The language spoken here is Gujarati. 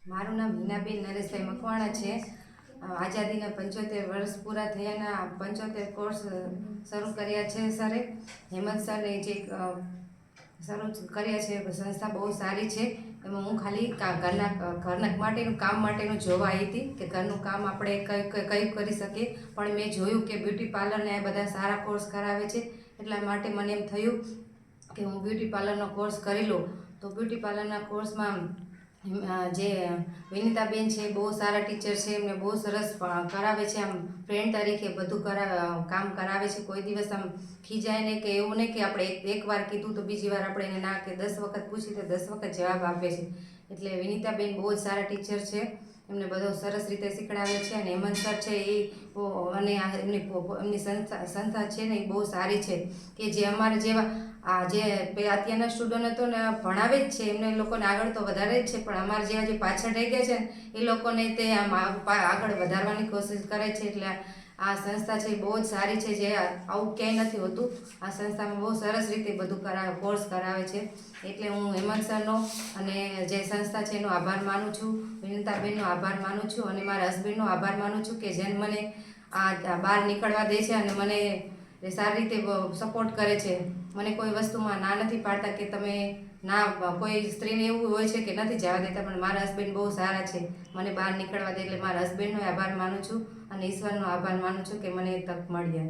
મારું નામ હિનાબેન નરેશભાઈ મકવાણા છે। આઝાદીના 75 વર્ષ પૂરા થયાના 75 કોર્સ શરૂ કર્યા છે સરે। હેમંત સરે જે શરૂ કર્યા છે સંસ્થા બહુ સારી છે। એમાં હું ખાલી ઘરના માટેનું કામ માટેનું જોવા આવી હતી કે ઘરનું કામ આપણે કઈ કરી શકીએ, પણ મેં જોયું કે બ્યુટી પાર્લરને આ બધા સારા કોર્સ કરાવે છે, એટલા માટે મને એમ થયું કે હું બ્યુટી પાર્લરનો કોર્સ કરી લઉં। તો બ્યુટી પાર્લરના કોર્સમાં જે વિનીતાબેન છે બહુ સારા ટીચર છે, એમને બહુ સરસ કરાવે છે। આમ ફ્રેન્ડ તરીકે બધું કામ કરાવે છે। કોઈ દિવસ આમ ખીજાય નહીં કે એવું નહીં કે આપણે એકવાર કીધું તો બીજી વાર આપણે એને ના કે 10 વખત પૂછી તો 10 વખત જવાબ આપે છે। એટલે વિનીતાબેન બહુ જ સારા ટીચર છે, એમને બધો સરસ રીતે શીખડાવે છે। અને હેમંત સર છે એ અને એમની સંસ્થા છે ને એ બહુ સારી છે કે જે અમારા જેવા જે અત્યારના સ્ટુડન્ટ હતો ને ભણાવે જ છે, એમને લોકોને આગળ તો વધારે જ છે, પણ અમારા જેવા જે પાછળ રહી ગયા છે ને એ લોકોને તે આમ આગળ વધારવાની કોશિશ કરે છે। એટલે આ સંસ્થા છે બહુ જ સારી છે, જે આવું ક્યાંય નથી હોતું। આ સંસ્થામાં બહુ સરસ રીતે બધું કોર્સ કરાવે છે। એટલે હું હેમંત સરનો અને જે સંસ્થા છે એનો આભાર માનું છું, વિનીતાબેનનો આભાર માનું છું અને મારા હસબન્ડનો આભાર માનું છું કે જેને મને આ બહાર નીકળવા દે છે અને મને સારી રીતે સપોર્ટ કરે છે। મને કોઈ વસ્તુમાં ના નથી પાડતા કે તમે ના, કોઈ સ્ત્રીને એવું હોય છે કે નથી જવા દેતા, પણ મારા હસબન્ડ બહુ સારા છે, મને બહાર નીકળવા દે। એટલે મારા હસબન્ડનો આભાર માનું છું અને ઈશ્વરનો આભાર માનું છું કે મને એ તક મળી।